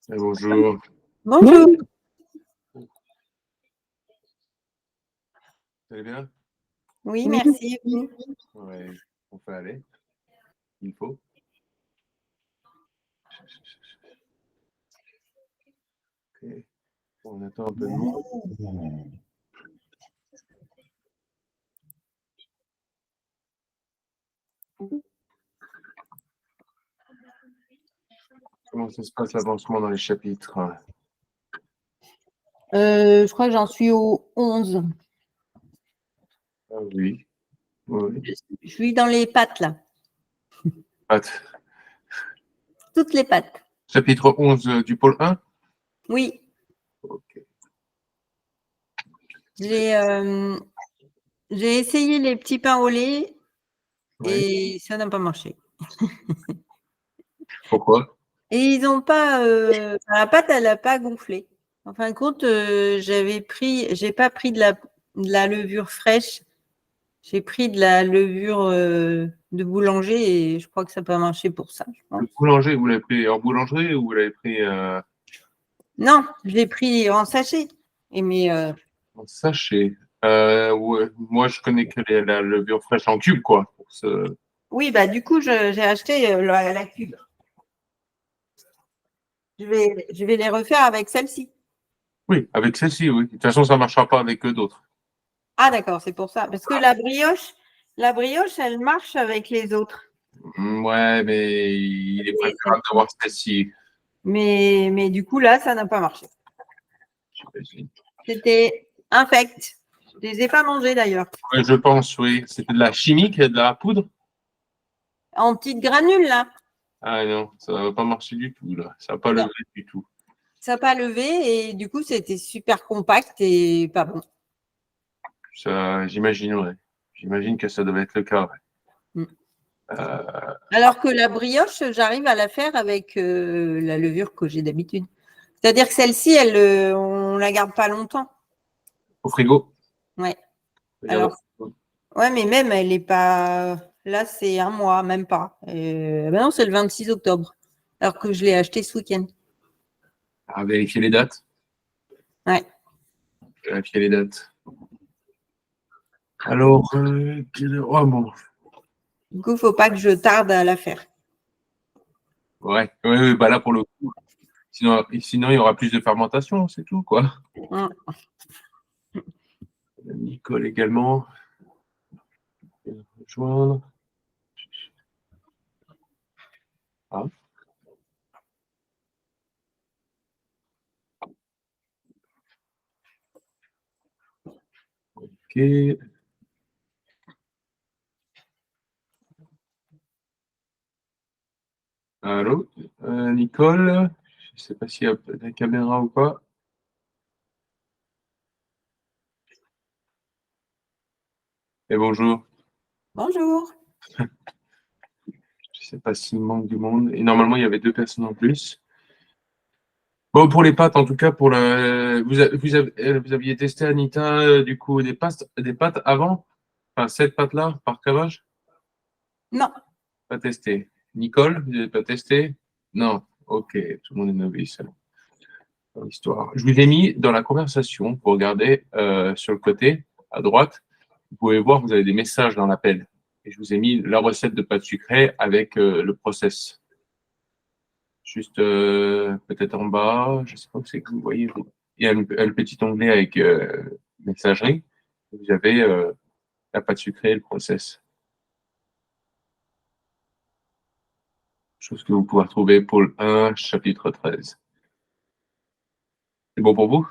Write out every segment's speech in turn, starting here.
Bonjour. Bonjour. Vous allez bien? Oui, merci. Ouais, on peut aller. Il faut. Ok. On attend un peu de monde. Comment ça se passe l'avancement dans les chapitres? Je crois que j'en suis au 11. Ah oui. Oui. Je suis dans les pattes, là. Pattes. Toutes les pattes. Chapitre 11 du pôle 1? Oui. Ok. J'ai essayé les petits pains au lait Ouais. et ça n'a pas marché. Pourquoi? Et ils n'ont pas. La pâte, elle n'a pas gonflé. En fin de compte, j'ai pas pris de la levure fraîche. J'ai pris de la levure de boulanger et je crois que ça n'a pas marché pour ça, je pense. Le boulanger, vous l'avez pris en boulangerie ou vous l'avez pris Non, je l'ai pris en sachet. en sachet? Ouais. Moi, je connais que la levure fraîche en cube, quoi. Oui, bah du coup, j'ai acheté la cube. Je vais les refaire avec celle-ci. Oui, avec celle-ci, oui. De toute façon, ça ne marchera pas avec d'autres. Ah, d'accord, c'est pour ça. Parce que la brioche, elle marche avec les autres. Ouais, mais il est préférable d'avoir celle-ci, Mais du coup, là, ça n'a pas marché. j'imagine. C'était infect. Je les ai pas mangés d'ailleurs. Ouais, je pense, oui. C'était de la chimique, de la poudre? En petites granules, là. Ah non, ça ne va pas marcher du tout, là. Ça va pas Non, lever du tout. ça n'a pas levé et du coup, c'était super compact et pas bon. Ça, j'imagine, ouais. J'imagine que ça devait être le cas, ouais. Mm. Euh, Alors que la brioche, j'arrive à la faire avec la levure que j'ai d'habitude. C'est-à-dire que celle-ci, on la garde pas longtemps. au frigo. Ouais. Regarde. Alors, ouais, mais même, elle est pas. Là, c'est un mois, même pas. Ben non, c'est le 26 octobre. Alors que je l'ai acheté ce week-end. À vérifier les dates. Ouais. Vérifier les dates. Alors, oh bon. Du coup, faut pas que je tarde à la faire. Ouais, ouais, ouais, bah là, pour le coup. Sinon, il y aura plus de fermentation, c'est tout, quoi. Mm. Nicole également. Rejoindre. Ah. Ok. Allô, Nicole. Je ne sais pas s'il y a la caméra ou pas. Et bonjour. Bonjour. Je ne sais pas s'il manque du monde. Et normalement, il y avait 2 personnes en plus. Bon, pour les pâtes, en tout cas, vous aviez testé, Anita, du coup, des pâtes avant? Enfin, cette pâte-là, par cavage? Non. Pas testé. Nicole, vous n'avez pas testé? Non. Ok, tout le monde est novice. Dans l'histoire. Je vous ai mis dans la conversation, pour regarder sur le côté, à droite, vous pouvez voir, vous avez des messages dans l'appel. Et je vous ai mis la recette de pâte sucrée avec le process. Juste peut-être en bas, je ne sais pas où c'est que vous voyez. Il y a le petit onglet avec messagerie. Vous avez la pâte sucrée et le process. Chose que vous pouvez retrouver pôle 1, chapitre 13. C'est bon pour vous?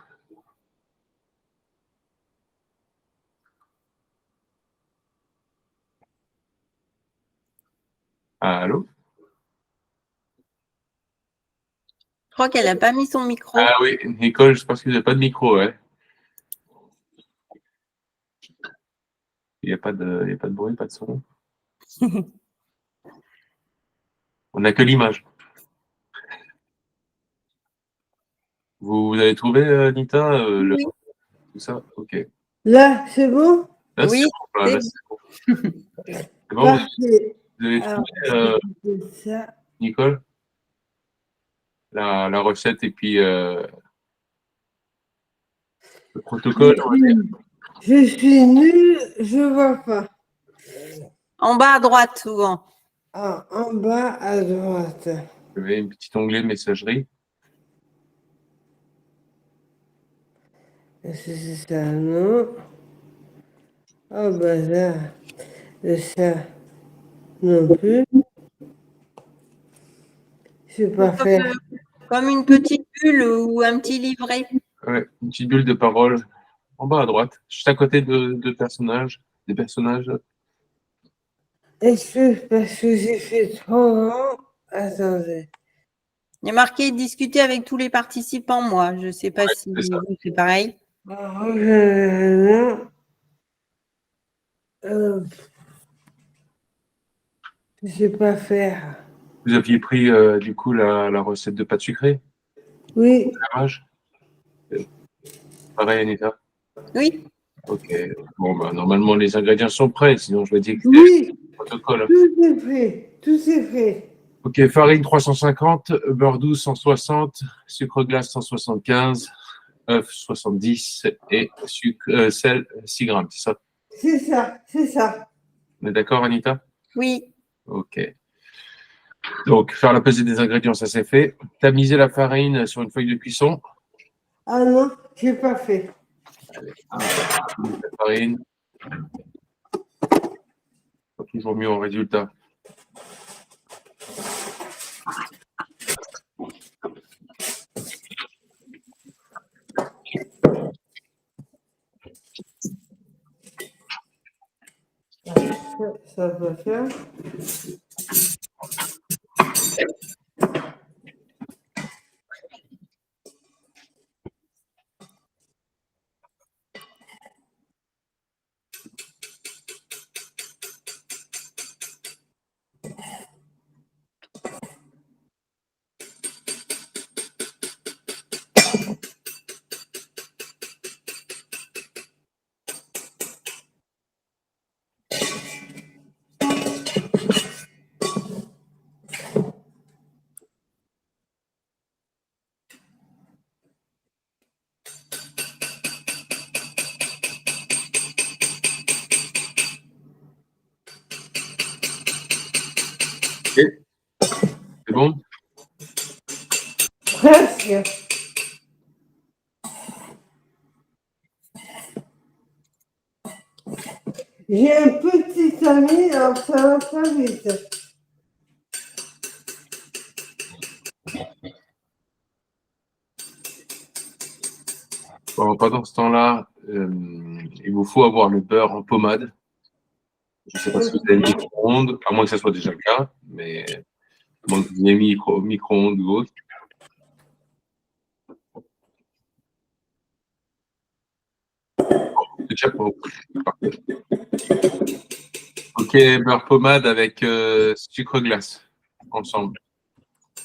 Allô? Je crois qu'elle n'a pas mis son micro. Ah oui, Nicole, je pense que vous n'avez pas de micro, ouais. Il n'y a pas de bruit, pas de son. On n'a que l'image. Vous avez trouvé, Nita, Oui. tout ça? Ok. Là, c'est bon? Là, c'est Oui, bon. Là, c'est c'est bon. C'est bon, Parfait. vous avez Alors, trouvé, je vais couper ça. Nicole? la recette et puis le protocole, on va dire. Je suis nulle, je vois pas. En bas à droite, souvent. Ah, en bas à droite. Vous avez une petite onglet messagerie. Est-ce que c'est ça? Non. Oh, bah là, ça non plus. Je sais pas Comme, faire. comme une petite bulle ou un petit livret. Ouais, une petite bulle de parole en bas à droite, juste à côté de personnages, des personnages. Est-ce que parce que j'ai fait trop grand? Attendez. Il y a marqué discuter avec tous les participants, moi. Je ne sais pas si C'est ça. vous, c'est pareil. Non. Euh, je sais pas faire. Vous aviez pris du coup la recette de pâte sucrée, Oui, fromage. Pareil, Anita. Oui, Ok. Bon, bah, normalement, les ingrédients sont prêts, sinon je vais dire que c'est oui, le protocole. tout est fait. Tout est fait. Ok, farine 350, beurre 12 160, sucre glace 175, œuf 70 et sel 6 grammes, c'est ça? C'est ça, c'est ça. On est d'accord, Anita? oui. Ok. Donc, faire la pesée des ingrédients, ça c'est fait. Tamiser la farine sur une feuille de cuisson. Ah non, j'ai pas fait. La farine, toujours mieux en résultat. Ça peut faire. Ok, c'est bon? Presque. J'ai un petit ami, alors ça va pas vite. Bon, pendant ce temps-là, il vous faut avoir le beurre en pommade. Je ne sais pas si vous avez le micro-ondes, à moins que ça soit déjà le cas, mais à moins que vous ayez mis micro-ondes ou autre. C'est déjà pour parfait. Ok, beurre pommade avec sucre glace ensemble.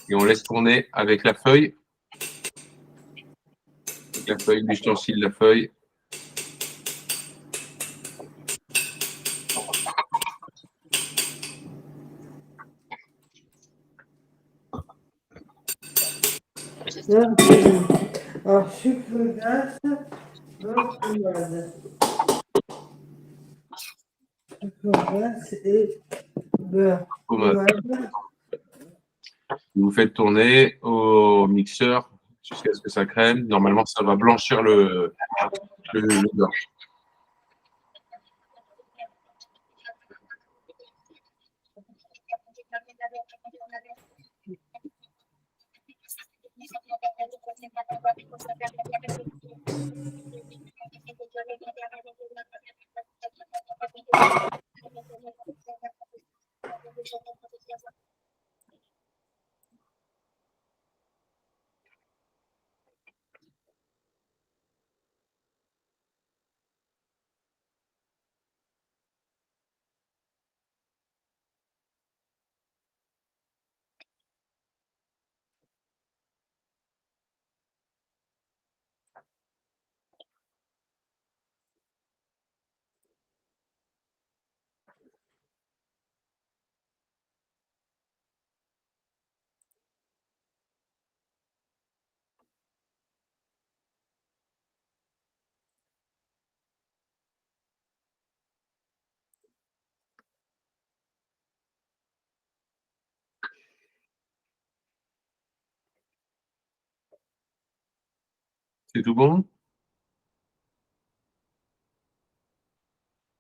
Et on laisse tourner avec la feuille, l'ustensile, la feuille. Non, alors, sucre glace, beurre pommade. Sucre glace et beurre Pommade. pommade. Vous faites tourner au mixeur jusqu'à ce que ça crème. Normalement, ça va blanchir le beurre. C'est tout bon?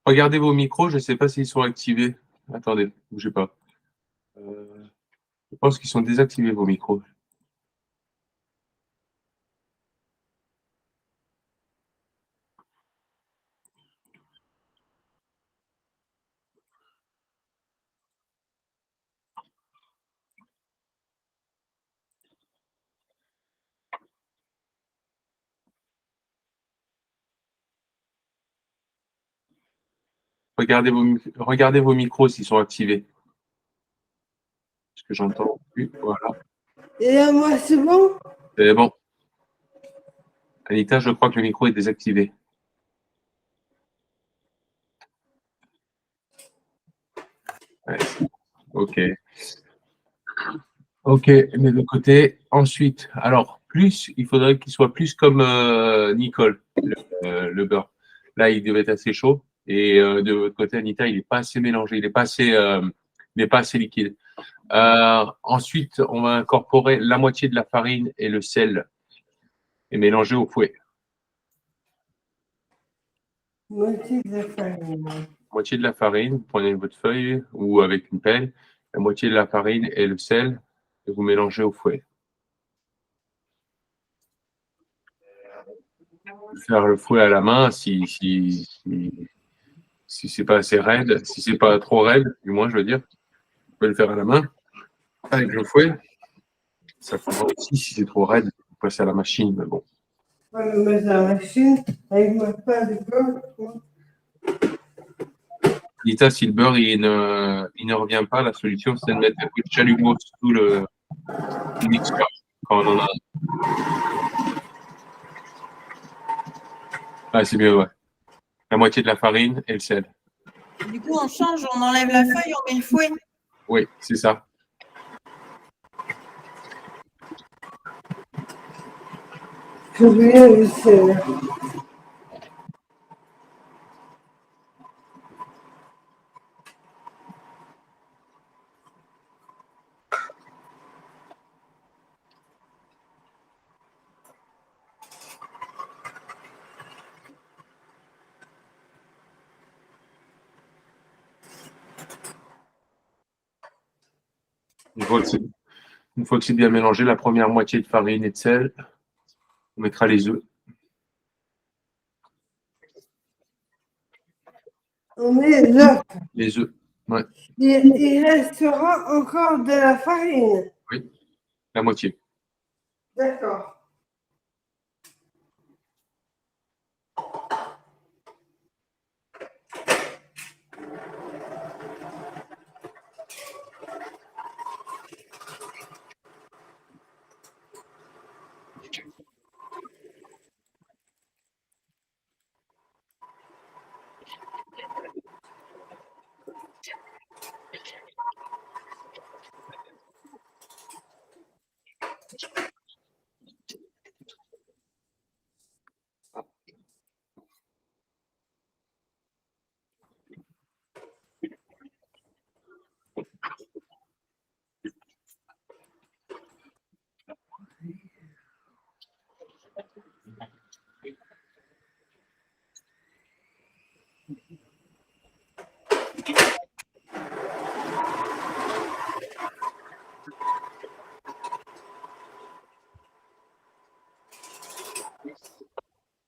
Regardez vos micros, je ne sais pas s'ils sont activés. Attendez, bougez pas. Je pense qu'ils sont désactivés, vos micros. Regardez vos micros s'ils sont activés. Parce que j'entends plus. Voilà. Et là, moi, c'est bon? C'est bon. Anita, je crois que le micro est désactivé. Ouais, ok. Ok, les deux côtés. Ensuite, alors, il faudrait qu'il soit plus comme Nicole, le beurre. Là, il devait être assez chaud. Et de votre côté, Anita, il n'est pas assez mélangé, il n'est pas assez liquide. Ensuite, on va incorporer la moitié de la farine et le sel et mélanger au fouet. Moitié de la farine. Moitié de la farine, vous prenez votre feuille ou avec une pelle, la moitié de la farine et le sel, et vous mélangez au fouet. Faire le fouet à la main si c'est pas assez raide, si c'est pas trop raide, du moins, je veux dire, vous pouvez le faire à la main avec le fouet. Ça fera aussi si c'est trop raide, vous passez à la machine, mais bon. On va le mettre dans la machine avec ma pâte de beurre. Nita, si le beurre il ne revient pas, la solution c'est de mettre un peu de chalumeau sous le mixeur quand on en a. Ah, c'est mieux, ouais. La moitié de la farine et le sel. Du coup, on change, on enlève la feuille, on met le fouet. Oui, c'est ça. Je viens le sel. Une fois que c'est bien mélangé, la première moitié de farine et de sel, on mettra les œufs. On met les œufs. Les œufs, ouais. Il restera encore de la farine. Oui, la moitié. D'accord.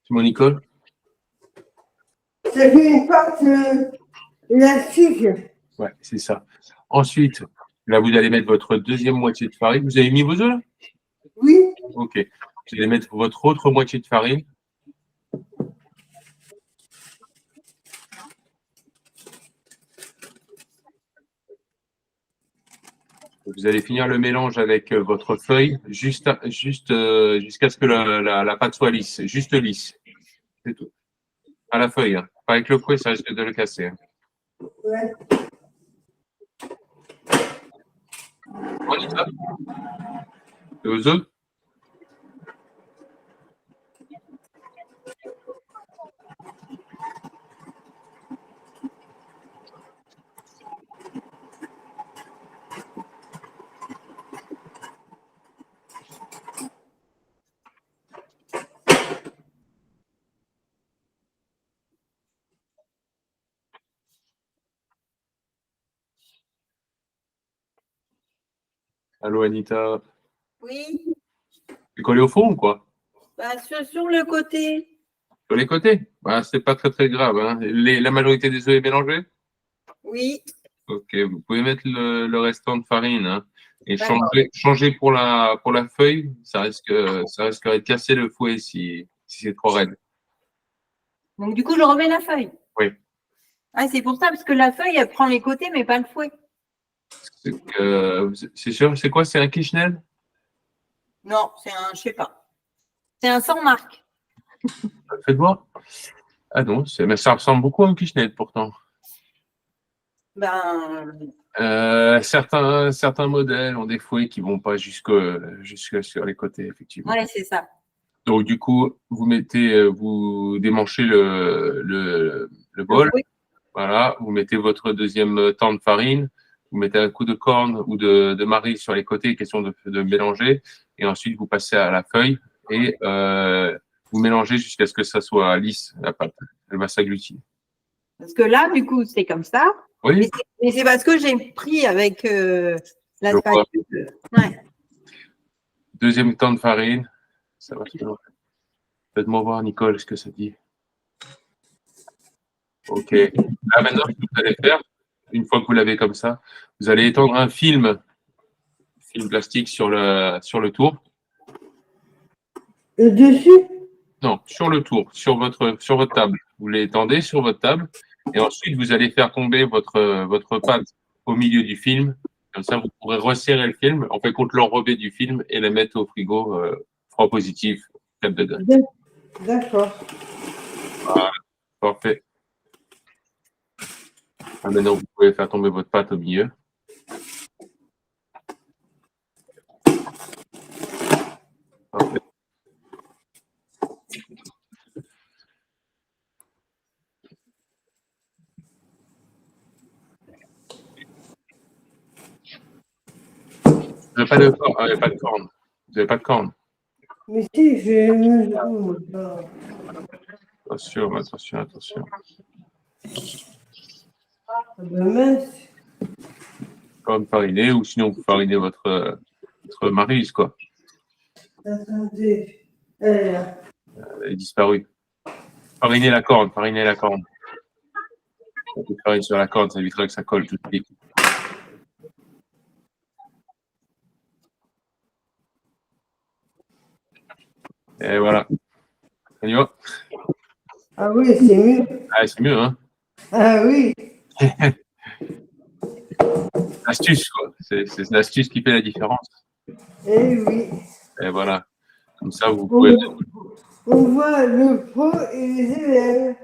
C'est mon Nicole? Ça fait une pâte élastique. Ouais, c'est ça. Ensuite, là, vous allez mettre votre deuxième moitié de farine. Vous avez mis vos œufs là? Oui. Ok. Vous allez mettre votre autre moitié de farine. Vous allez finir le mélange avec votre feuille jusqu'à ce que la pâte soit lisse, juste lisse. C'est tout. À la feuille, hein. Pas avec le fouet, ça risque de le casser. Hein. Ouais. On y va. Et aux œufs. Allô, Anita. Oui, C'est collé au fond ou quoi? bah, sur le côté. Sur les côtés? Bah, c'est pas très très grave. Hein. La majorité des œufs est mélangée? Oui, Ok, vous pouvez mettre le restant de farine hein, et d'accord. changer pour la feuille. Ça risquerait de casser le fouet si c'est trop raide. Donc, du coup, je remets la feuille. Oui. Ah, c'est pour ça, parce que la feuille, elle prend les côtés, mais pas le fouet. C'est sûr, c'est quoi? C'est un Kishnell? Non, c'est un, je sais pas. C'est un sans marque. Faites voir. Ah non, mais ça ressemble beaucoup à un Kishnell pourtant. Ben, Certains modèles ont des fouets qui vont pas jusque sur les côtés, effectivement. ouais, c'est ça. Donc, du coup, vous démanchez le bol. fouet. Voilà, vous mettez votre deuxième temps de farine, vous mettez un coup de corne ou de marie sur les côtés, question de mélanger, et ensuite vous passez à la feuille et vous mélangez jusqu'à ce que ça soit lisse, la pâte. Elle va s'agglutiner. Parce que là, du coup, c'est comme ça. Oui, Mais c'est parce que j'ai pris avec la je vois. spatule. Ouais. Deuxième temps de farine, ça va se faire. Faites-moi voir, Nicole, ce que ça dit. Ok. Là, maintenant, ce que vous allez faire, une fois que vous l'avez comme ça, vous allez étendre un film plastique sur le tour. Le dessus? Non, sur le tour, sur votre table. Vous l'étendez sur votre table et ensuite vous allez faire tomber votre pâte au milieu du film. Comme ça, vous pourrez resserrer le film, en fait, contre l'enrobé du film et la mettre au frigo froid positif, 4 degrés. D'accord. Voilà, parfait. Maintenant, vous pouvez faire tomber votre pâte au milieu. Parfait. Vous n'avez pas de corne. Vous n'avez pas de corne. Mais si, je Attention, attention, attention. mince. Corne farinée ou sinon vous farinez votre maryse, quoi. Attendez. Elle est là. Elle est disparue. Farinez la corne, farinez la corne. On peut fariner sur la corne, ça évitera que ça colle tout de suite. Et voilà. On y va. Ah oui, c'est mieux. Ah, c'est mieux, hein. Ah oui. Astuce, quoi. C'est l'astuce qui fait la différence. Eh oui. Et voilà. Comme ça, vous pouvez. On voit le pro et les élèves.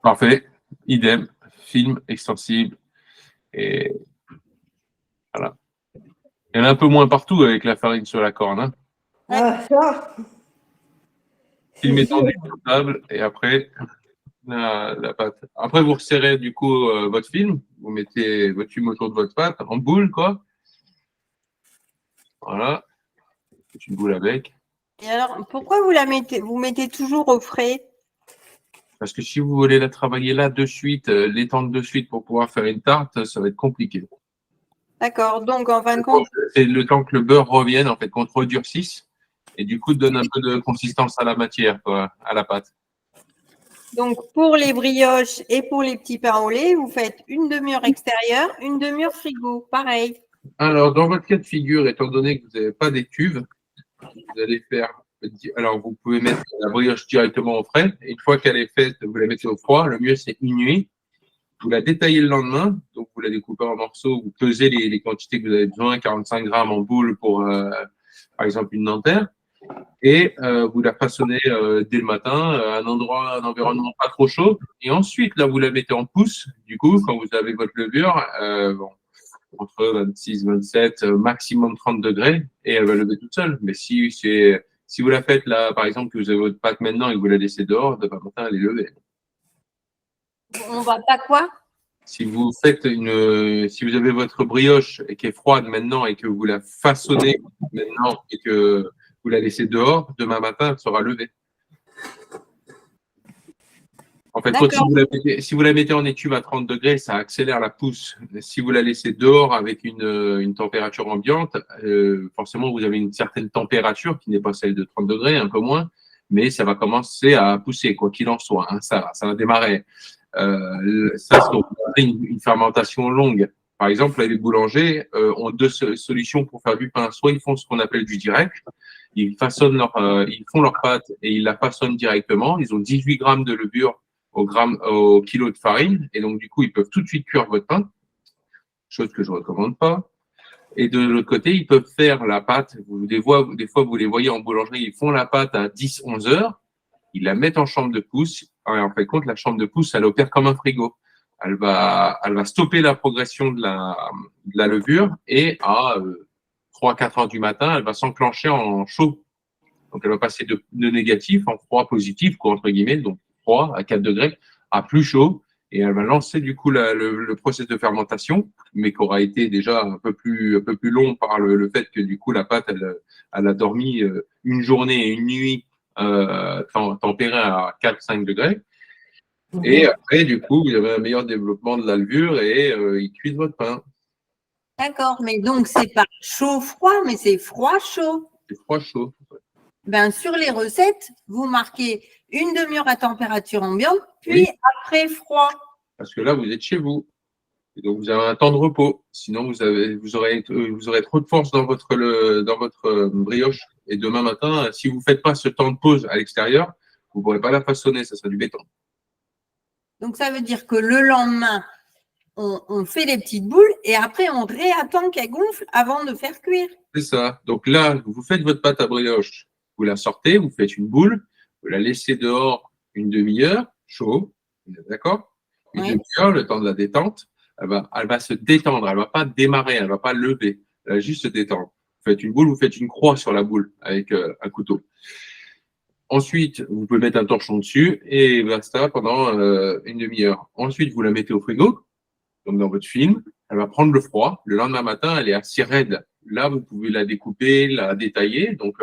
Parfait. Idem. Film extensible. Et voilà. Il y en a un peu moins partout avec la farine sur la corne. Hein. Ah, ça. Film étendu sur table et après la pâte. Après, vous resserrez du coup votre film. Vous mettez votre film autour de votre pâte en boule, quoi. Voilà. Faites une boule avec. Et alors, pourquoi vous mettez toujours au frais? Parce que si vous voulez la travailler là de suite, l'étendre de suite pour pouvoir faire une tarte, ça va être compliqué. D'accord. Donc, en fin de compte, C'est le temps que le beurre revienne, en fait, qu'on redurcisse et du coup donne un peu de consistance à la matière, quoi, à la pâte. donc pour les brioches et pour les petits pains au lait, vous faites une demi-heure extérieure, une demi-heure frigo. Pareil. Alors, dans votre cas de figure, étant donné que vous n'avez pas des cuves, vous allez faire. Alors, vous pouvez mettre la brioche directement au frais. Et une fois qu'elle est faite, vous la mettez au froid. Le mieux, c'est une nuit. Vous la détaillez le lendemain. Donc, vous la découpez en morceaux. Vous pesez les quantités que vous avez besoin, 45 grammes en boule pour, par exemple, une Nanterre. Et vous la façonnez dès le matin à un environnement pas trop chaud. Et ensuite, là, vous la mettez en pousse. Du coup, quand vous avez votre levure, entre 26, 27, maximum 30 degrés, et elle va lever toute seule. Mais si vous la faites là, par exemple, que vous avez votre pâte maintenant et que vous la laissez dehors, demain matin, elle est levée. On va pas quoi? Si vous avez votre brioche et qui est froide maintenant et que vous la façonnez maintenant et que vous la laissez dehors, demain matin, elle sera levée. En fait, D'accord. si vous la mettez en étuve à 30 degrés, ça accélère la pousse. Si vous la laissez dehors avec une température ambiante, forcément, vous avez une certaine température qui n'est pas celle de 30 degrés, un peu moins, mais ça va commencer à pousser, quoi qu'il en soit. Hein, ça va démarrer. Ça, c'est une fermentation longue. Par exemple, les boulangers ont deux solutions pour faire du pain. Soit ils font ce qu'on appelle du direct, ils font leur pâte et ils la façonnent directement. Ils ont 18 grammes de levure au kilo de farine. Et donc, du coup, ils peuvent tout de suite cuire votre pain, chose que je ne recommande pas. Et de l'autre côté, ils peuvent faire la pâte. Des fois, vous les voyez en boulangerie, ils font la pâte à 10-11 heures. Ils la mettent en chambre de pousse. En fait, compte, la chambre de pousse, elle opère comme un frigo. Elle va stopper la progression de la levure et à 3-4 heures du matin, elle va s'enclencher en chaud. Donc, elle va passer de négatif en froid positif, quoi, entre guillemets, donc froid à 4 degrés, à plus chaud. Et elle va lancer du coup le processus de fermentation, mais qui aura été déjà un peu plus long par le fait que du coup la pâte, elle a dormi une journée et une nuit tempérée à 4-5 degrés. Et après, du coup, vous avez un meilleur développement de la levure et il cuit votre pain. D'accord, mais donc c'est pas chaud-froid, mais c'est froid-chaud. C'est froid-chaud. Ben, sur les recettes, vous marquez une demi-heure à température ambiante, puis Oui. après froid. Parce que là, vous êtes chez vous. Et donc, vous avez un temps de repos. Sinon, vous aurez trop de force dans votre brioche. Et demain matin, si vous ne faites pas ce temps de pause à l'extérieur, vous ne pourrez pas la façonner. Ça sera du béton. Donc, ça veut dire que le lendemain, on fait des petites boules et après, on réattend qu'elles gonflent avant de faire cuire. C'est ça. Donc là, vous faites votre pâte à brioche. Vous la sortez, vous faites une boule. Vous la laissez dehors une demi-heure, chaud. D'accord? Une Oui. demi-heure, le temps de la détente. Elle va se détendre. Elle ne va pas démarrer. Elle ne va pas lever. Elle va juste se détendre. Vous faites une boule, vous faites une croix sur la boule avec un couteau. Ensuite, vous pouvez mettre un torchon dessus et basta pendant une demi-heure. Ensuite, vous la mettez au frigo, donc dans votre film. Elle va prendre le froid. Le lendemain matin, elle est assez raide. Là, vous pouvez la découper, la détailler. Donc,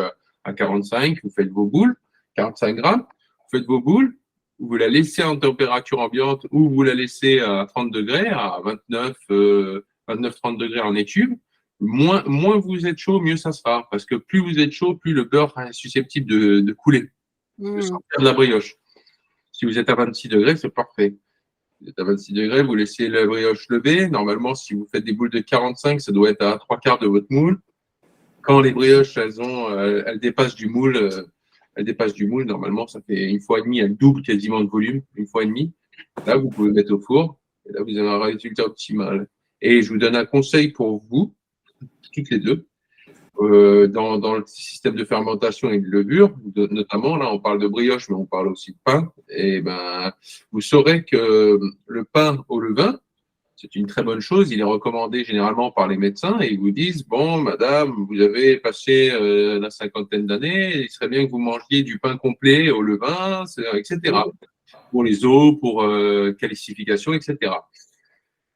à 45, vous faites vos boules, 45 grammes. Vous faites vos boules. Vous la laissez en température ambiante ou vous la laissez à 30 degrés, à 29-30 degrés en étuve. Moins vous êtes chaud, mieux ça sera. Parce que plus vous êtes chaud, plus le beurre est susceptible de couler, de sortir de la brioche. Si vous êtes à 26 degrés, c'est parfait. Vous êtes à 26 degrés, vous laissez la brioche lever. Normalement, si vous faites des boules de 45, ça doit être à 3/4 de votre moule. Quand les brioches, elles dépassent du moule, normalement, ça fait 1,5 fois, elles doublent quasiment de volume, 1,5 fois. Là, vous pouvez mettre au four. Et là, vous avez un résultat optimal. Et je vous donne un conseil pour vous, toutes les deux. Dans le système de fermentation et de levure, notamment, là, on parle de brioche, mais on parle aussi de pain. Et ben, vous saurez que le pain au levain, c'est une très bonne chose. Il est recommandé généralement par les médecins et ils vous disent, bon, madame, vous avez passé la cinquantaine d'années, il serait bien que vous mangiez du pain complet au levain, etc. Pour les os, pour calcification, etc.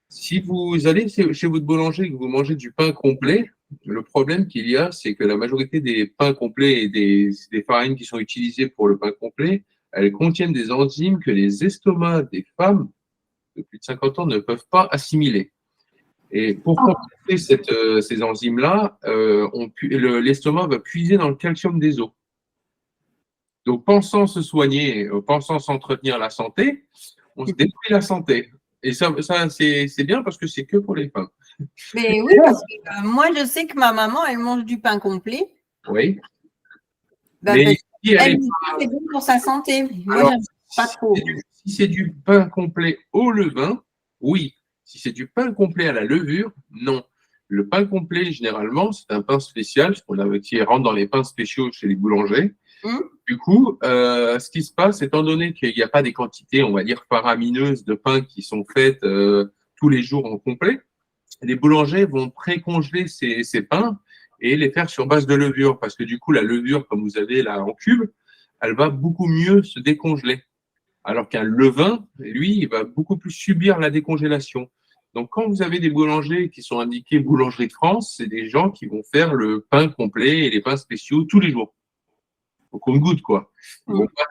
Si vous allez chez votre boulanger et que vous mangez du pain complet, le problème qu'il y a, c'est que la majorité des pains complets et des farines qui sont utilisées pour le pain complet, elles contiennent des enzymes que les estomacs des femmes de plus de 50 ans ne peuvent pas assimiler. Et pour compenser ces enzymes-là, l'estomac va puiser dans le calcium des os. Donc, pensant se soigner, pensant s'entretenir la santé, on se détruit la santé. Et ça c'est bien parce que c'est que pour les femmes. Mais oui, parce que moi, je sais que ma maman, elle mange du pain complet. Oui. Ben, Mais si elle elle est dit que c'est bon pour sa santé. Moi, Alors, j'aime pas trop. si c'est du pain complet au levain, oui. Si c'est du pain complet à la levure, non. Le pain complet, généralement, c'est un pain spécial, qui rentre dans les pains spéciaux chez les boulangers. Du coup, ce qui se passe, étant donné qu'il n'y a pas des quantités, on va dire, faramineuses de pain qui sont faites tous les jours en complet, les boulangers vont pré-congeler ces pains et les faire sur base de levure. Parce que du coup, la levure, comme vous avez là en cube, elle va beaucoup mieux se décongeler. Alors qu'un levain, lui, il va beaucoup plus subir la décongélation. Donc, quand vous avez des boulangers qui sont indiqués Boulangerie de France, c'est des gens qui vont faire le pain complet et les pains spéciaux tous les jours. Au compte-gouttes, quoi.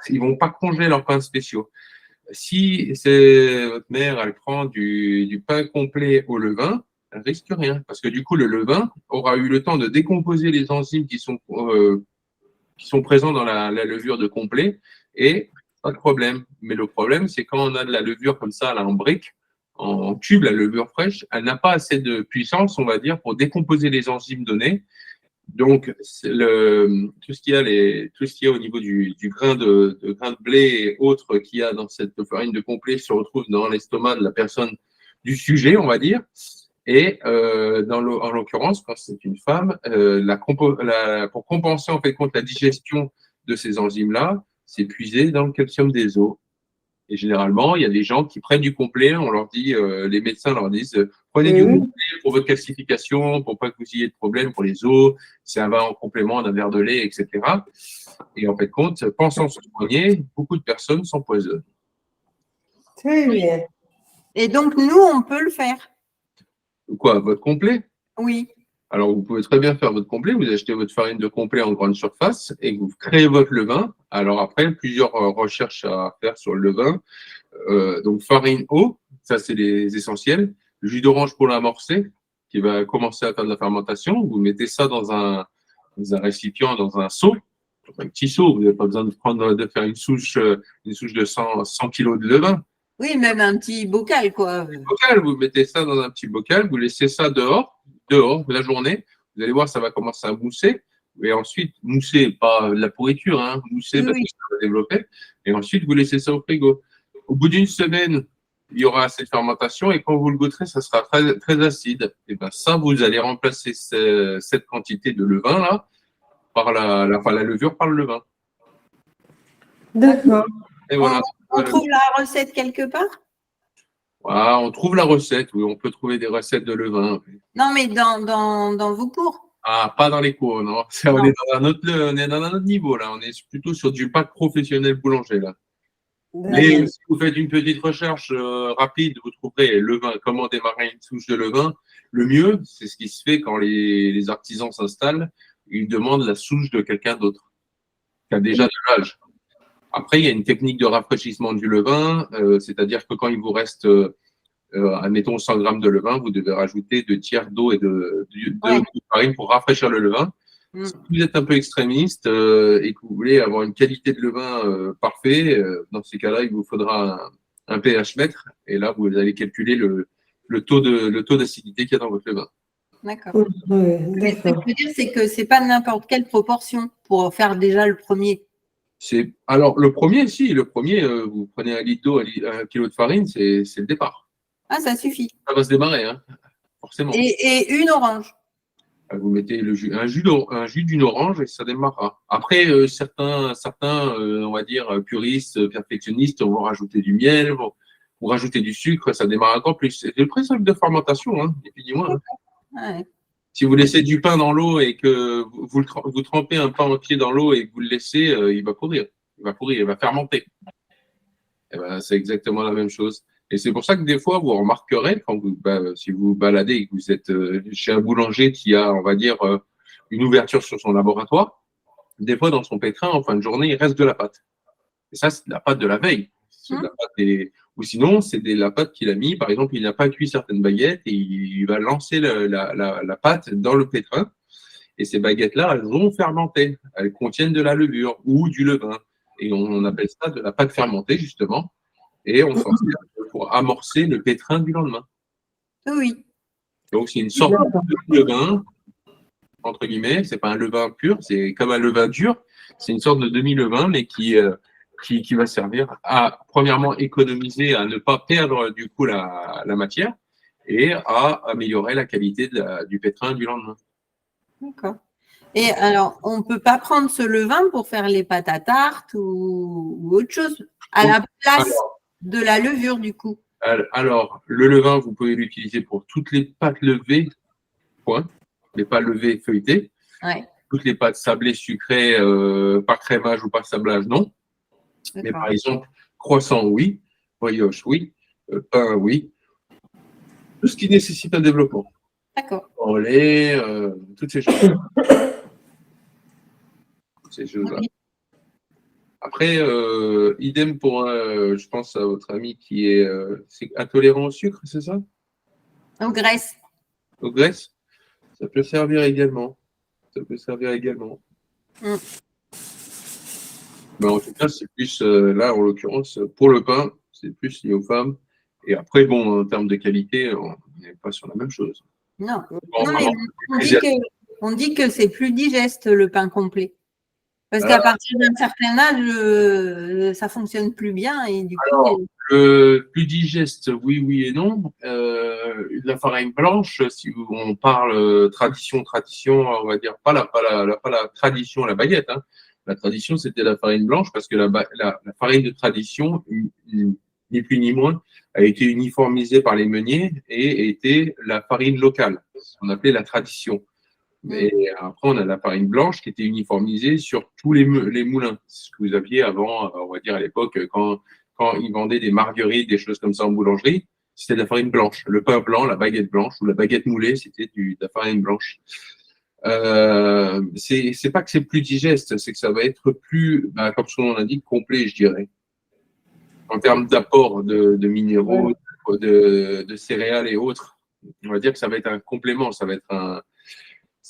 Ils vont pas congeler leurs pains spéciaux. si votre mère, elle prend du pain complet au levain, elle risque rien. Parce que du coup, le levain aura eu le temps de décomposer les enzymes qui sont présents dans la levure de complet et pas de problème. Mais le problème, c'est quand on a de la levure comme ça, là, en brique, en cube, la levure fraîche, elle n'a pas assez de puissance, on va dire, pour décomposer les enzymes données. Donc, tout ce qu'il y a au niveau du grain de blé et autres qu'il y a dans cette farine de complet se retrouve dans l'estomac de la personne du sujet, on va dire. Et en l'occurrence, quand c'est une femme, pour compenser en fait contre la digestion de ces enzymes-là, c'est puiser dans le calcium des os. Et généralement, il y a des gens qui prennent du complet, on leur dit, les médecins leur disent, prenez du complet pour votre calcification, pour pas que vous ayez de problème pour les os, ça va en complément d'un verre de lait, etc. Et en fait, compte, pensant se soigner, beaucoup de personnes s'empoisonnent. Très bien. Et donc, nous, on peut le faire. Quoi, votre complet? Oui. Alors, vous pouvez très bien faire votre complet. Vous achetez votre farine de complet en grande surface et vous créez votre levain. Alors après, plusieurs recherches à faire sur le levain. Donc, farine, eau, ça c'est les essentiels. Jus d'orange pour l'amorcer, qui va commencer à faire de la fermentation. Vous mettez ça dans un récipient, dans un seau, un petit seau. Vous n'avez pas besoin de faire une souche de 100 kg de levain. Oui, même un petit bocal, quoi. Bocal, vous mettez ça dans un petit bocal, vous laissez ça dehors la journée. Vous allez voir, ça va commencer à mousser. Et ensuite, mousser, pas de la pourriture, hein, mousser parce que ça va développer. Et ensuite, vous laissez ça au frigo. Au bout d'une semaine, il y aura cette fermentation et quand vous le goûterez, ça sera très, très acide. Et bien ça, vous allez remplacer cette quantité de levain là par la levure par le levain. D'accord. Et voilà. On trouve la recette quelque part? Voilà, on trouve la recette, oui, on peut trouver des recettes de levain. Non, mais dans vos cours. Ah, pas dans les cours, non. On est dans un autre niveau, là. On est plutôt sur du bac professionnel boulanger, là. Mais si vous faites une petite recherche rapide, vous trouverez levain, comment démarrer une souche de levain. Le mieux, c'est ce qui se fait quand les artisans s'installent. Ils demandent la souche de quelqu'un d'autre, qui a déjà de l'âge. Après, il y a une technique de rafraîchissement du levain, c'est-à-dire que quand il vous reste, admettons, 100 grammes de levain, vous devez rajouter 2 tiers d'eau et de farine pour rafraîchir le levain. Si vous êtes un peu extrémiste et que vous voulez avoir une qualité de levain parfait, dans ces cas-là, il vous faudra un pH mètre et là, vous allez calculer le taux d'acidité qu'il y a dans votre levain. D'accord. Mais ce que je veux dire, c'est que ce n'est pas n'importe quelle proportion pour faire déjà le premier. Alors, le premier, vous prenez 1 litre d'eau, 1 kilo de farine, c'est le départ. Ah, ça suffit. Ça va se démarrer, hein, forcément. Et une orange. Vous mettez un jus d'une orange et ça démarrera. Après, certains, on va dire, puristes, perfectionnistes vont rajouter du miel, vont rajouter du sucre, ça démarre encore plus. C'est le principe de fermentation, hein, et puis dis-moi. Hein. Ouais. Si vous laissez du pain dans l'eau et que vous trempez un pain entier dans l'eau et que vous le laissez, il va pourrir. Il va fermenter. Et ben, c'est exactement la même chose. Et c'est pour ça que des fois, vous remarquerez, si vous vous baladez et que vous êtes chez un boulanger qui a, on va dire, une ouverture sur son laboratoire, des fois, dans son pétrin, en fin de journée, il reste de la pâte. Et ça, c'est de la pâte de la veille. C'est de la pâte ou sinon, c'est de la pâte qu'il a mis. Par exemple, il n'a pas cuit certaines baguettes et il va lancer la pâte dans le pétrin. Et ces baguettes-là, elles vont fermenter. Elles contiennent de la levure ou du levain. Et on appelle ça de la pâte fermentée, justement. Et on s'en sert pour amorcer le pétrin du lendemain. Oui. Donc, c'est une sorte de levain, entre guillemets. C'est pas un levain pur, c'est comme un levain dur. C'est une sorte de demi-levain, mais qui va servir à, premièrement, économiser, à ne pas perdre, du coup, la matière et à améliorer la qualité du pétrin du lendemain. D'accord. Et alors, on ne peut pas prendre ce levain pour faire les pâtes à tarte ou autre chose à la place de la levure, du coup. Alors, le levain, vous pouvez l'utiliser pour toutes les pâtes levées, point. Les pâtes levées feuilletées. Ouais. Toutes les pâtes sablées, sucrées, par crémage ou par sablage, non. Mais par exemple, croissant, oui. Brioche, oui. Pain, oui. Tout ce qui nécessite un développement. D'accord. Au lait, toutes ces choses. Ces choses-là. Oui. après, idem pour, je pense à votre ami qui est intolérant au sucre, c'est ça? En graisse. Aux graisses? Ça peut servir également. Ça peut servir également. Mm. Mais en tout cas, c'est plus, là, en l'occurrence, pour le pain, c'est plus lié aux femmes. Et après, bon, en termes de qualité, on n'est pas sur la même chose. Non. Bon, Non, mais on dit que c'est plus digeste le pain complet. Parce qu'à partir d'un certain âge, ça fonctionne plus bien et du coup. Plus digeste, oui, oui et non. La farine blanche, si on parle tradition, on va dire pas la tradition, la baguette. Hein. La tradition, c'était la farine blanche parce que la farine de tradition, ni plus ni moins, a été uniformisée par les meuniers et était la farine locale, ce qu'on appelait la tradition. Et après, on a la farine blanche qui était uniformisée sur tous les moulins. Ce que vous aviez avant, on va dire à l'époque, quand ils vendaient des marguerites, des choses comme ça en boulangerie, c'était de la farine blanche. Le pain blanc, la baguette blanche ou la baguette moulée, c'était de la farine blanche. C'est pas que c'est plus digeste, c'est que ça va être plus, comme son nom l'indique, complet, je dirais. En termes d'apport de minéraux, de céréales et autres. On va dire que ça va être un complément, ça va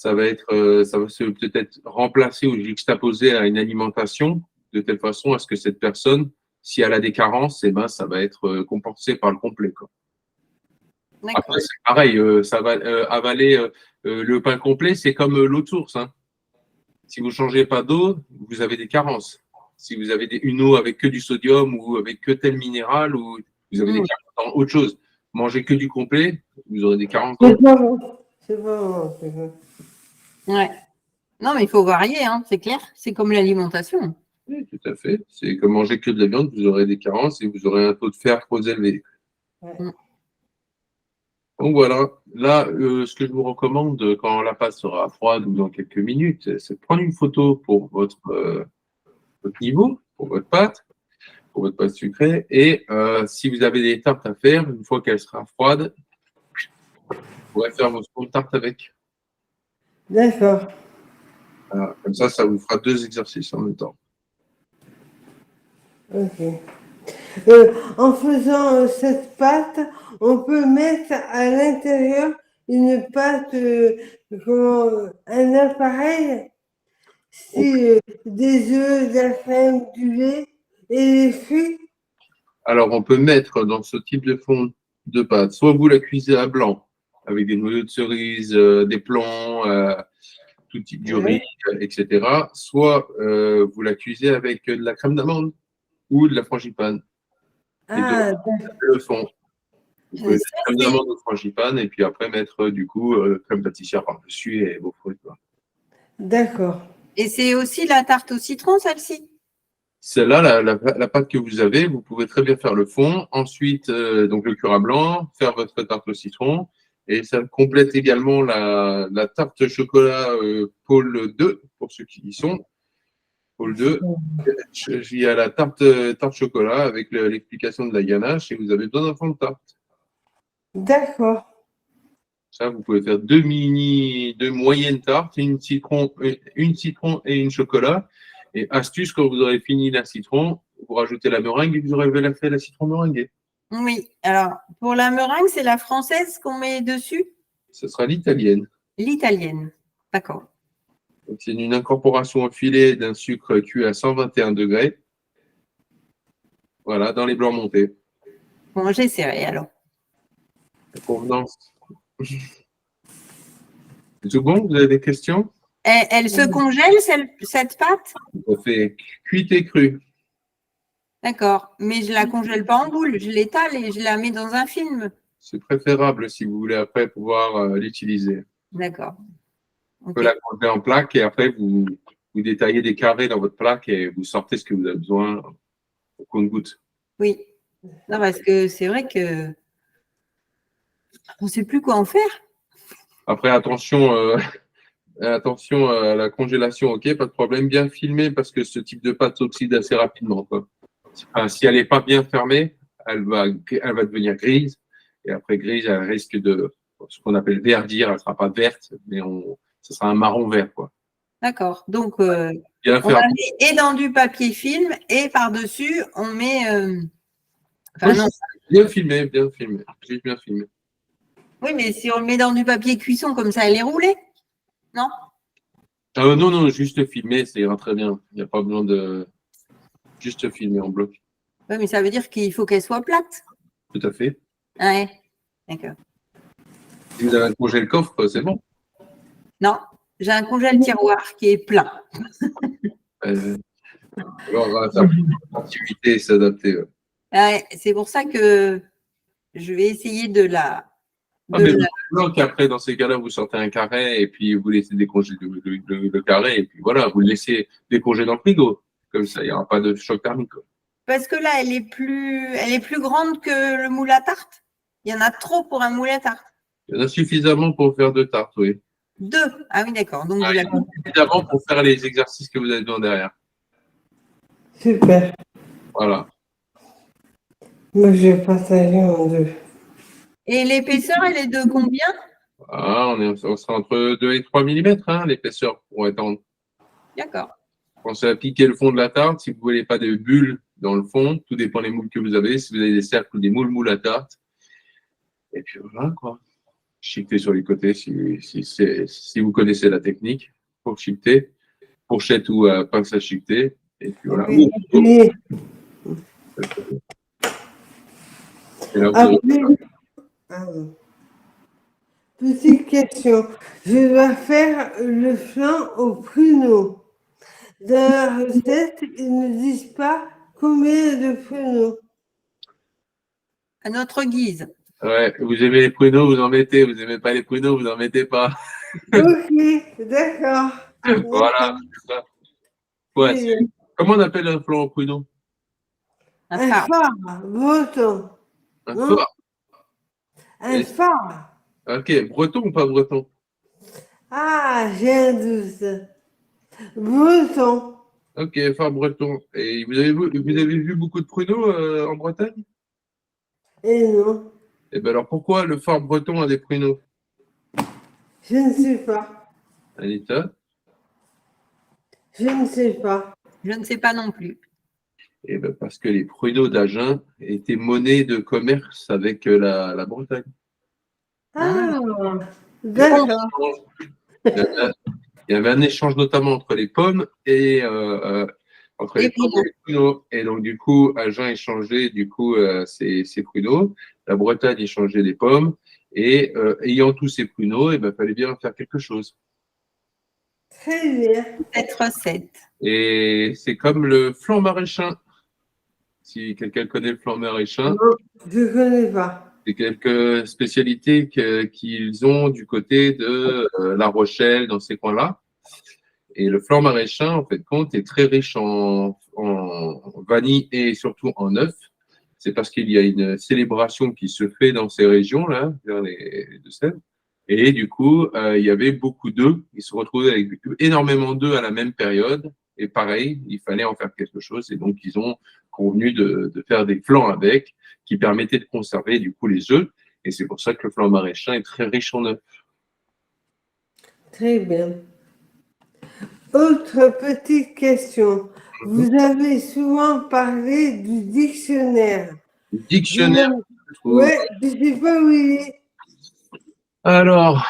peut-être remplacer ou juxtaposer à une alimentation de telle façon à ce que cette personne, si elle a des carences, eh ben, ça va être compensé par le complet. Quoi. Après, c'est pareil, ça va avaler le pain complet, c'est comme l'eau de source. Hein. Si vous ne changez pas d'eau, vous avez des carences. Si vous avez une eau avec que du sodium ou avec que tel minéral, ou vous avez des carences dans autre chose. Mangez que du complet, vous aurez des carences. C'est pas bon. Ouais. Non, mais il faut varier, hein, c'est clair. C'est comme l'alimentation. Oui, tout à fait. C'est comme manger que de la viande, vous aurez des carences et vous aurez un taux de fer trop élevé. Ouais. Donc voilà, là, ce que je vous recommande quand la pâte sera froide ou dans quelques minutes, c'est de prendre une photo pour votre niveau, pour votre pâte sucrée. Et si vous avez des tartes à faire, une fois qu'elle sera froide, vous pourrez faire votre tarte avec. D'accord. Voilà. Comme ça vous fera 2 exercices en même temps. Ok. En faisant cette pâte, on peut mettre à l'intérieur une pâte, un appareil, si des œufs, de la crème, du lait et des fruits. Alors, on peut mettre dans ce type de fond de pâte, soit vous la cuisez à blanc, avec des noyaux de cerise, des plombs, tout type du riz, etc. Soit vous la cuisez avec de la crème d'amande ou de la frangipane. Ah, Le fond. Vous pouvez mettre crème d'amande ou frangipane et puis après mettre du coup crème pâtissière par-dessus et vos fruits. d'accord. Et c'est aussi la tarte au citron, celle-ci? Celle-là, la pâte que vous avez, vous pouvez très bien faire le fond. Ensuite, donc le cura blanc, faire votre tarte au citron. Et ça complète également la tarte chocolat Pôle 2, pour ceux qui y sont. Pôle 2. Il y a la tarte chocolat avec l'explication de la ganache et vous avez besoin d'un fond de tarte. D'accord. Ça, vous pouvez faire deux moyennes tartes, une citron et une chocolat. Et astuce, quand vous aurez fini la citron, vous rajoutez la meringue et vous aurez fait la citron meringuée. Oui, alors pour la meringue, c'est la française qu'on met dessus? Ce sera l'italienne. L'italienne, d'accord. Donc, c'est une incorporation au filet d'un sucre cuit à 121 degrés. Voilà, dans les blancs montés. Bon, j'essaierai alors. La convenance. C'est tout bon? Vous avez des questions? Elle se congèle, cette pâte? On fait cuite et crue. D'accord, mais je ne la congèle pas en boule, je l'étale et je la mets dans un film. C'est préférable si vous voulez après pouvoir l'utiliser. D'accord. Vous pouvez la congeler en plaque et après vous détaillez des carrés dans votre plaque et vous sortez ce que vous avez besoin au compte-gouttes. Oui, non, parce que c'est vrai que on ne sait plus quoi en faire. Après, attention à la congélation, ok, pas de problème, bien filmé parce que ce type de pâte s'oxyde assez rapidement. Quoi. Enfin, si elle n'est pas bien fermée, elle va devenir grise et après grise, elle risque de ce qu'on appelle verdir, elle ne sera pas verte, mais ça sera un marron vert. Quoi. D'accord. Donc, Bien on faire. la met et dans du papier film et par-dessus, on met. Enfin, Oui, non. bien filmé, bien filmé. J'ai bien filmé. Oui, mais si on le met dans du papier cuisson, comme ça, elle est roulée, non? Non, non, juste filmer, ça ira très bien. Il n'y a pas besoin de juste filmer en bloc. Oui, mais ça veut dire qu'il faut qu'elle soit plate. Tout à fait. Ouais, d'accord. Si vous avez accroché le coffre, c'est bon. Non, j'ai un congèle tiroir qui est plein. Alors, ça prend activité et s'adapter. Ouais. Ouais, c'est pour ça que je vais essayer de la. Ah, mais vous bloquez après, dans ces cas-là, vous sortez un carré et puis vous laissez décongeler le carré et puis voilà, vous le laissez décongeler dans le frigo. Comme ça, il n'y aura pas de choc thermique. Quoi. Parce que là, elle est plus grande que le moule à tarte. Il y en a trop pour un moule à tarte. Il y en a suffisamment pour faire 2 tartes, oui. 2. Ah oui, d'accord. Donc, Ah, je la il y en a suffisamment pour faire les exercices que vous avez besoin derrière. Super. Voilà. Moi, je vais partager en 2. Et l'épaisseur, elle est de combien? Ah, on sera entre 2 et 3 mm, hein, l'épaisseur pour étendre. D'accord. Pensez à piquer le fond de la tarte. Si vous ne voulez pas de bulles dans le fond, tout dépend des moules que vous avez. Si vous avez des cercles ou des moules à tarte. Et puis voilà, quoi. Chiqueter sur les côtés si vous connaissez la technique pour chiqueter. Fourchette ou pince à chiqueter. Et puis voilà. Oui. Et là, vous Après, petite question. Je dois faire le flan au pruneau. Dans la recette, ils ne disent pas combien de pruneaux. À notre guise. ouais, vous aimez les pruneaux, vous en mettez. Vous n'aimez pas les pruneaux, vous n'en mettez pas. Ok, d'accord. Voilà, c'est ça. Ouais, comment on appelle un flan au pruneau? Un Un phare. phare breton. Un Non, phare. un phare. Ok, breton ou pas breton? Ah, j'ai un doute. Breton. Ok, phare breton. Et vous avez vu beaucoup de pruneaux en Bretagne? Et non, Et bien alors pourquoi le phare breton a des pruneaux? je ne sais pas. Anita? Je ne sais pas. Je ne sais pas non plus. Eh ben parce que les pruneaux d'Agen étaient monnaie de commerce avec la Bretagne. Ah, Il y avait un d'accord. échange, il y avait un échange notamment entre les pommes et entre les Les pommes et les pruneaux. Et donc du coup, Agen échangeait du coup ses pruneaux, la Bretagne échangeait des pommes. Et ayant tous ces pruneaux, il fallait bien faire quelque chose. Très bien. Cette recette. Et c'est comme le flan maraîchin. Si quelqu'un connaît le flan maraîchin, Non, je ne connais pas. c'est quelques spécialités qu'ils ont du côté de La Rochelle, dans ces coins-là. Et le flan maraîchin, en fait, compte, est très riche en vanille et surtout en œufs. C'est parce qu'il y a une célébration qui se fait dans ces régions-là, vers les Deux-Sèvres. Et du coup, il y avait beaucoup d'œufs. Ils se retrouvaient avec énormément d'œufs à la même période. Et pareil, il fallait en faire quelque chose. Et donc, ils ont convenu de faire des flans avec, qui permettaient de conserver du coup les œufs. Et c'est pour ça que le flan maraîchin est très riche en œufs. Très bien. Autre petite question. Vous avez souvent parlé du dictionnaire. Dictionnaire. Oui, je ne sais pas où il est. Alors,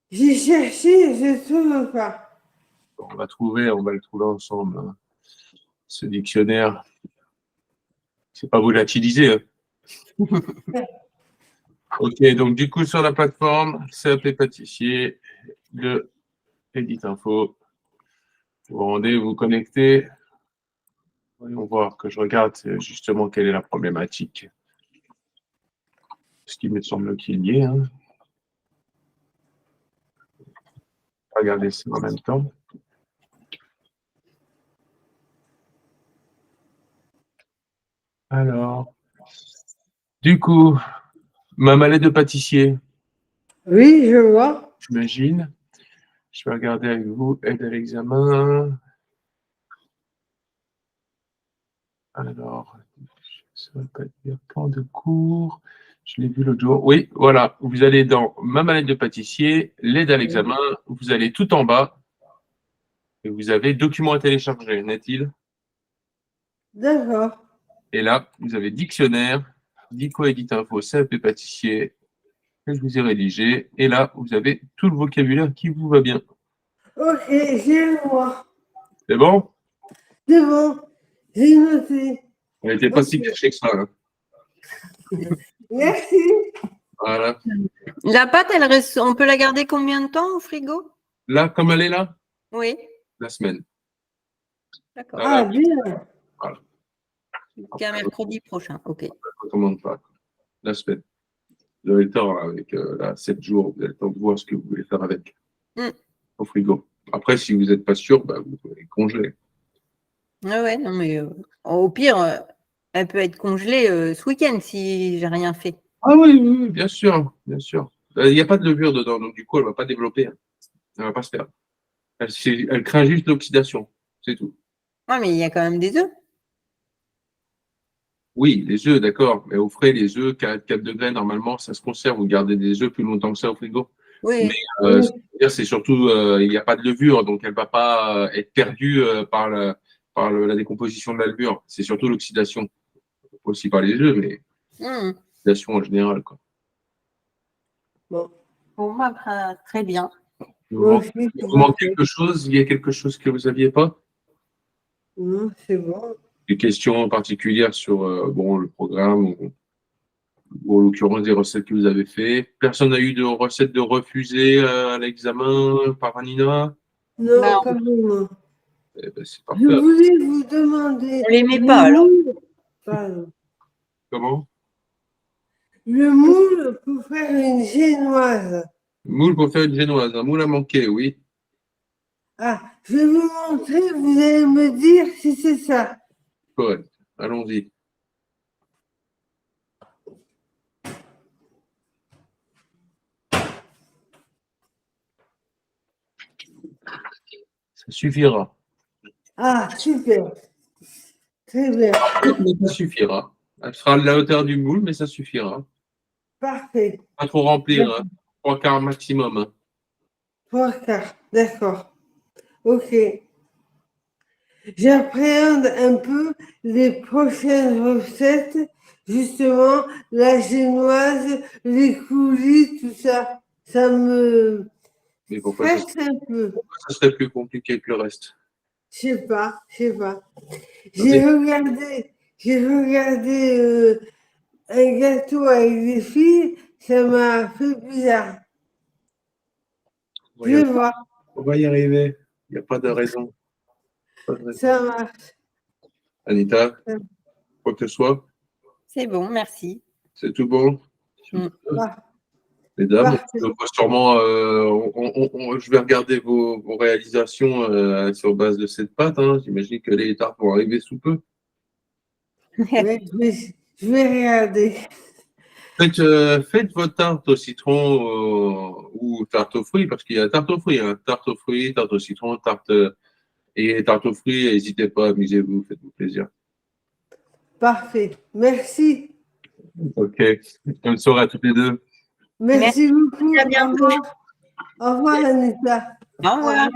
J'ai cherché, je ne trouve pas. on va le trouver ensemble. Hein. Ce dictionnaire. C'est pas volatilisé. Hein. Ok, donc du coup, sur la plateforme, CAP pâtissier de Edit Info. Vous vous rendez, vous connectez. Voyons voir que je regarde justement quelle est la problématique. Ce qui me semble qu'il y est. Hein. Regardez ça en même temps. Alors, du coup, ma mallette de pâtissier, Oui, je vois. j'imagine. Je vais regarder avec vous, aide à l'examen. Alors, ça ne va pas dire plan de cours. Je l'ai vu l'autre jour. Oui, voilà. Vous allez dans ma mallette de pâtissier, l'aide à l'examen. Vous allez tout en bas. Et vous avez documents à télécharger, n'est-il? D'accord. Et là, vous avez dictionnaire, dico edit info, CAP pâtissier, que je vous ai rédigé. Et là, vous avez tout le vocabulaire qui vous va bien. Ok, j'ai le moi. C'est bon? C'est bon. J'ai noté. Elle n'était pas Ok. si cachée que ça. Hein. Merci. Voilà. La pâte, elle reste, on peut la garder combien de temps au frigo? Là, comme elle est là, Oui, la semaine. d'accord. Ah, Voilà. bien. Jusqu'à mercredi prochain. Ok. Je ne recommande pas. La semaine. Vous avez le temps, hein, avec là, 7 jours, vous avez le temps de voir ce que vous voulez faire avec au frigo. Après, si vous n'êtes pas sûr, bah, vous pouvez congeler. Ouais, non, mais au pire, elle peut être congelée ce week-end si j'ai rien fait. Ah oui, oui, oui, bien sûr, bien sûr. Il n'y a pas de levure dedans, donc du coup, elle ne va pas développer. Hein. Elle ne va pas se faire. Elle craint juste l'oxydation, c'est tout. Ouais, mais il y a quand même des œufs. Oui, les œufs, d'accord. Mais au frais, les œufs, 4 degrés, normalement, ça se conserve. Vous gardez des œufs plus longtemps que ça au frigo. Oui. Mais c'est surtout, il n'y a pas de levure, donc elle ne va pas être perdue par la décomposition de la levure. C'est surtout l'oxydation. Aussi par les œufs, mais l'oxydation en général. Quoi. Bon. Bon, bah, très bien. Il vous manque quelque chose? Il y a quelque chose que vous n'aviez pas? Non, c'est bon. Des questions particulières sur bon, le programme ou en l'occurrence des recettes que vous avez fait. Personne n'a eu de recette de refuser à l'examen par Anina? Non, Bah, pas vraiment. Eh ben, c'est Je parfait. voulais vous demander. on l'aimait pas, alors. Pardon. Comment? Le moule pour faire une génoise. Moule pour faire une génoise. Un moule à manquer, oui. Ah, je vais vous montrer, vous allez me dire si c'est ça. Correct. Allons-y. Ça suffira. Ah, super. Très bien. Ça suffira. Elle sera à la hauteur du moule, mais ça suffira. Parfait. Pas trop remplir, hein. 3/4 maximum. Hein. 3/4. D'accord. Ok. J'appréhende un peu les prochaines recettes, justement, la génoise, les coulis, tout ça. Ça me Mais pourquoi stresse un peu. ça serait plus compliqué que le reste? Je sais pas, je sais pas. Attendez. J'ai regardé un gâteau avec des filles, ça m'a fait bizarre. Je vais voir, On va y arriver. Il n'y a pas de raison. Pas de raison. ça marche. Anita, quoi que ce soit, C'est bon, merci. c'est tout bon. Ah, Mesdames, parfait. on va sûrement, je vais regarder vos réalisations sur base de cette pâte. Hein. J'imagine que les tartes vont arriver sous peu. Ouais, je vais regarder. Faites votre tarte au citron ou tarte aux fruits, parce qu'il y a tarte aux fruits, hein. Tarte aux fruits, tarte au citron, et tarte aux fruits, n'hésitez pas, amusez-vous, faites-vous plaisir. Parfait. Merci. Ok, bonne soirée à toutes les deux. Merci beaucoup. À bientôt. Au revoir, Anita. Au revoir.